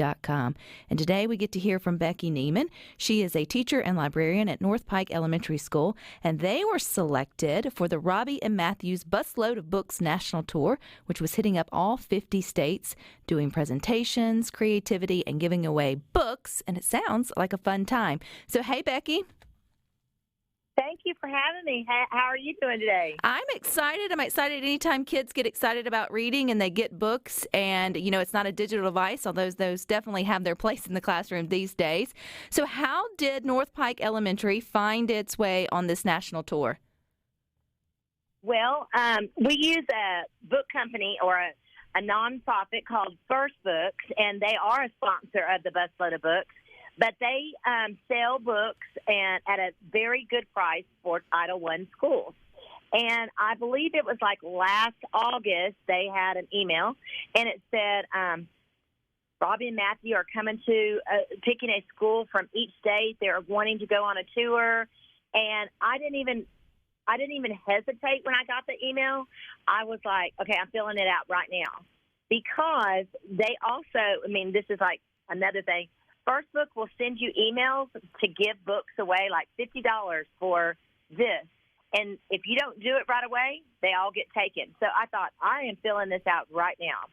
And today we get to hear from Beckie Nieman. She is a teacher and librarian at North Pike Elementary School, and they were selected for the Robbi and Matthews Busload of Books National Tour, which was hitting up all 50 states, doing presentations, creativity, and giving away books, and it sounds like a fun time. So, hey, Beckie. Thank you for having me. How are you doing today? I'm excited. I'm excited anytime kids get excited about reading and they get books. And, you know, it's not a digital device, although those definitely have their place in the classroom these days. So how did North Pike Elementary find its way on this national tour? Well, we use a book company or a nonprofit called First Books, and they are a sponsor of the Busload of Books. But they sell books and at a very good price for Title I schools. And I believe it was like last August they had an email, and it said, Robbi and Matthew are coming to picking a school from each state. They're wanting to go on a tour. And I didn't even hesitate when I got the email. I was like, okay, I'm filling it out right now. Because they also, this is like another thing. First Book will send you emails to give books away, like $50 for this. And if you don't do it right away, they all get taken. So I thought, I am filling this out right now.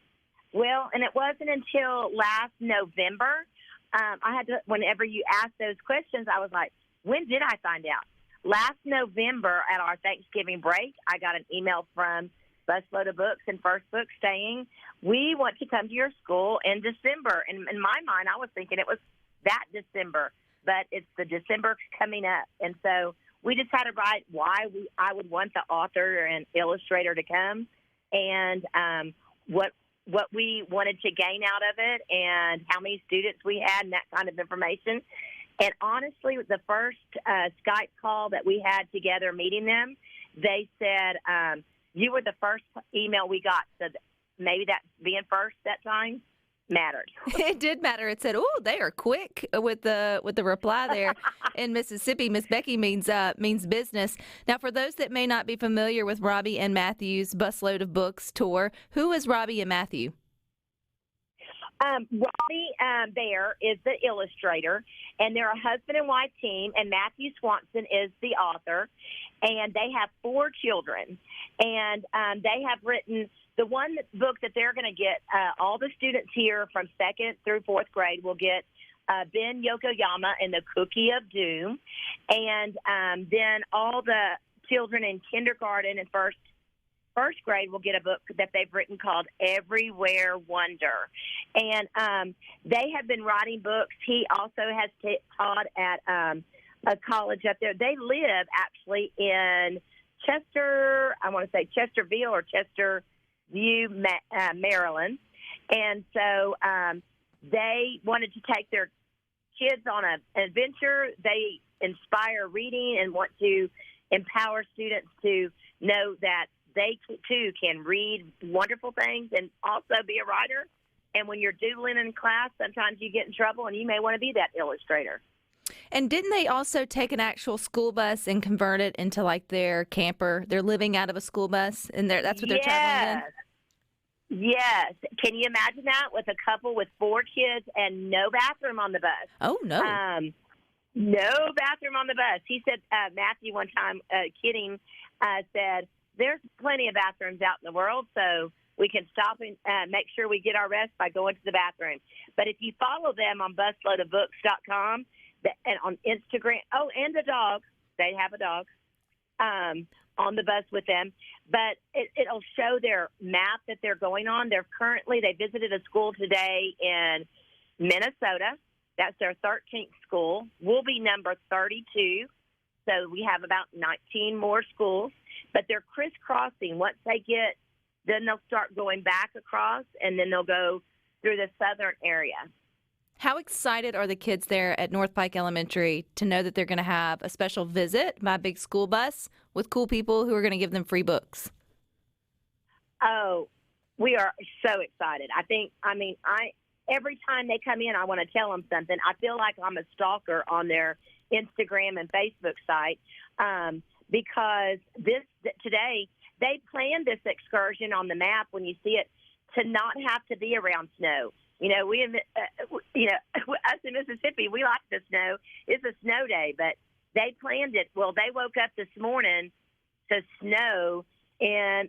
Well, and it wasn't until last November, I had to, whenever you asked those questions, I was like, when did I find out? Last November at our Thanksgiving break, I got an email from Busload of Books and First Book saying, we want to come to your school in December. And in my mind, I was thinking it was that December, but it's the December coming up. And so we just had to write why I would want the author and illustrator to come and what we wanted to gain out of it and how many students we had and that kind of information. And honestly, the first Skype call that we had together meeting them, they said, you were the first email we got, so maybe that being first that time mattered. It did matter. It said, "Oh, they are quick with the reply there." In Mississippi, Miss Beckie means business. Now, for those that may not be familiar with Robbi and Matthew's Busload of Books tour, who is Robbi and Matthew? Robbi Bear is the illustrator, and they're a husband and wife team, and Matthew Swanson is the author, and they have 4 children, and they have written the one book that they're going to get, all the students here from 2nd through 4th grade will get Ben Yokoyama and the Cookie of Doom, and then all the children in kindergarten and first grade will get a book that they've written called Everywhere Wonder. And they have been writing books. He also has taught at a college up there. They live actually in Chesterville or Chesterview, Maryland. And so they wanted to take their kids on an adventure. They inspire reading and want to empower students to know that they, too, can read wonderful things and also be a writer. And when you're doodling in class, sometimes you get in trouble, and you may want to be that illustrator. And didn't they also take an actual school bus and convert it into, like, their camper? They're living out of a school bus, and that's what they're traveling in? Yes. Can you imagine that with a couple with 4 kids and no bathroom on the bus? Oh, no. No bathroom on the bus. He said, Matthew one time, kidding, said, there's plenty of bathrooms out in the world, so we can stop and make sure we get our rest by going to the bathroom. But if you follow them on busloadofbooks.com and on Instagram, and the dog, they have a dog on the bus with them, but it'll show their map that they're going on. They visited a school today in Minnesota. That's their 13th school. We'll be number 32. So we have about 19 more schools, but they're crisscrossing. Once they then they'll start going back across, and then they'll go through the southern area. How excited are the kids there at North Pike Elementary to know that they're going to have a special visit by a big school bus with cool people who are going to give them free books? Oh, we are so excited. Every time they come in, I want to tell them something. I feel like I'm a stalker on their Instagram and Facebook site because today they planned this excursion on the map when you see it to not have to be around snow. Us in Mississippi, we like the snow. It's a snow day, but they planned it. Well, they woke up this morning to snow in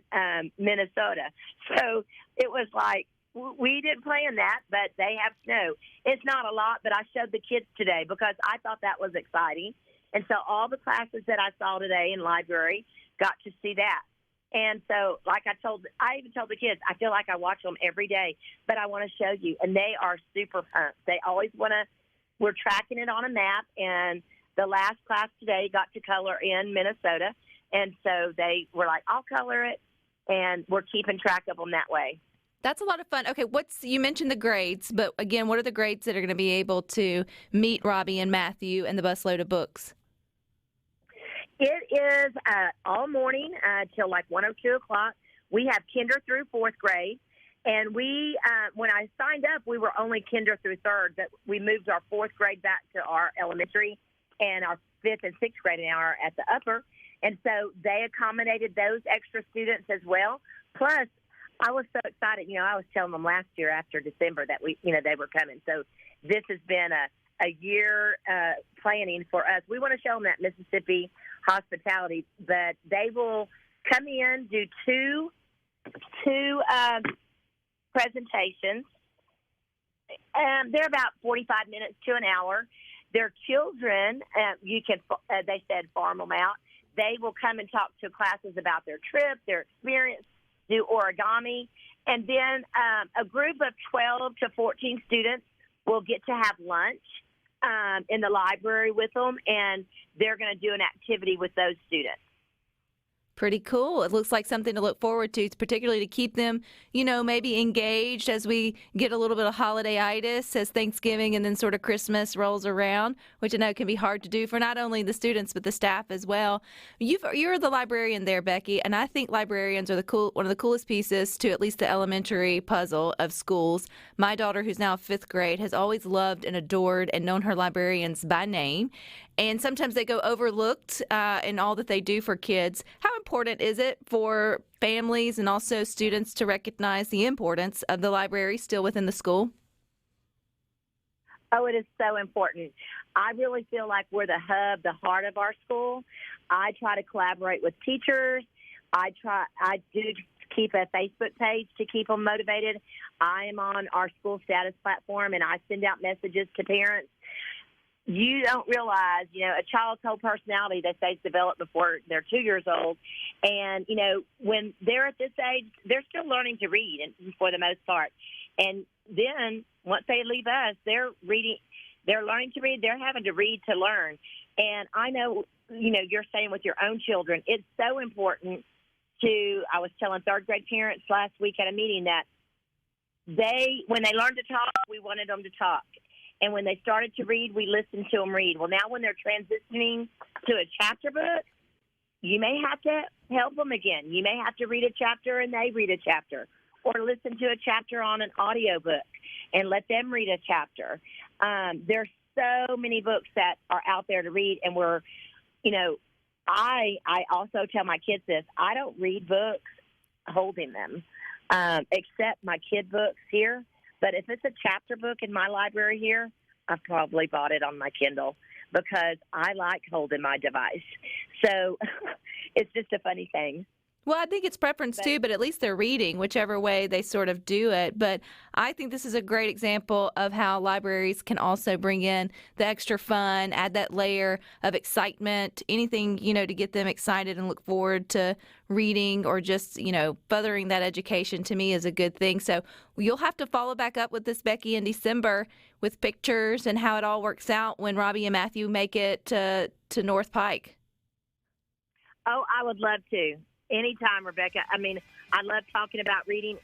Minnesota. So it was like, we didn't plan that, but they have snow. It's not a lot, but I showed the kids today because I thought that was exciting. And so all the classes that I saw today in library got to see that. And so, like I even told the kids, I feel like I watch them every day, but I want to show you. And they are super pumped. They always want to, we're tracking it on a map. And the last class today got to color in Minnesota. And so they were like, I'll color it. And we're keeping track of them that way. That's a lot of fun. Okay, you mentioned the grades, but again, what are the grades that are going to be able to meet Robbi and Matthew and the busload of books? It is all morning till like 1 or 2 o'clock. We have kinder through 4th grade. And we, when I signed up, we were only kinder through 3rd, but we moved our 4th grade back to our elementary, and our 5th and 6th grade now are at the upper. And so they accommodated those extra students as well. Plus, I was so excited. I was telling them last year after December that they were coming. So this has been a year planning for us. We want to show them that Mississippi hospitality, but they will come in, do two presentations. They're about 45 minutes to an hour. Their children, they said farm them out. They will come and talk to classes about their trip, their experience, do origami, and then a group of 12 to 14 students will get to have lunch in the library with them, and they're going to do an activity with those students. Pretty cool. It looks like something to look forward to, particularly to keep them, maybe engaged as we get a little bit of holiday-itis as Thanksgiving and then sort of Christmas rolls around, which I know can be hard to do for not only the students but the staff as well. You're the librarian there, Beckie, and I think librarians are one of the coolest pieces to at least the elementary puzzle of schools. My daughter, who's now 5th grade, has always loved and adored and known her librarians by name. And sometimes they go overlooked in all that they do for kids. How important is it for families and also students to recognize the importance of the library still within the school? Oh, it is so important. I really feel like we're the hub, the heart of our school. I try to collaborate with teachers. I do keep a Facebook page to keep them motivated. I am on our school status platform, and I send out messages to parents. You don't realize, a child's whole personality, they say, is developed before they're 2 years old. And, when they're at this age, they're still learning to read for the most part. And then once they leave us, they're learning to read. They're having to read to learn. And I know, you're saying with your own children, it's so important I was telling 3rd grade parents last week at a meeting that when they learn to talk, we wanted them to talk. And when they started to read, we listened to them read. Well, now when they're transitioning to a chapter book, you may have to help them again. You may have to read a chapter and they read a chapter, or listen to a chapter on an audiobook and let them read a chapter. There's so many books that are out there to read, and I also tell my kids this. I don't read books holding them, except my kid books here. But if it's a chapter book in my library here, I've probably bought it on my Kindle because I like holding my device. So it's just a funny thing. Well, I think it's preference too, but at least they're reading, whichever way they sort of do it. But I think this is a great example of how libraries can also bring in the extra fun, add that layer of excitement, anything, to get them excited and look forward to reading or just, furthering that education to me is a good thing. So you'll have to follow back up with this, Beckie, in December with pictures and how it all works out when Robbi and Matthew make it to North Pike. Oh, I would love to. Anytime, Rebecca. I mean, I love talking about reading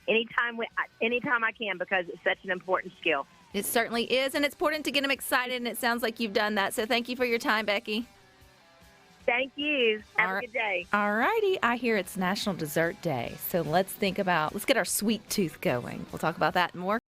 anytime I can because it's such an important skill. It certainly is, and it's important to get them excited, and it sounds like you've done that. So thank you for your time, Beckie. Thank you. Have a good day. All righty. I hear it's National Dessert Day, so let's get our sweet tooth going. We'll talk about that more.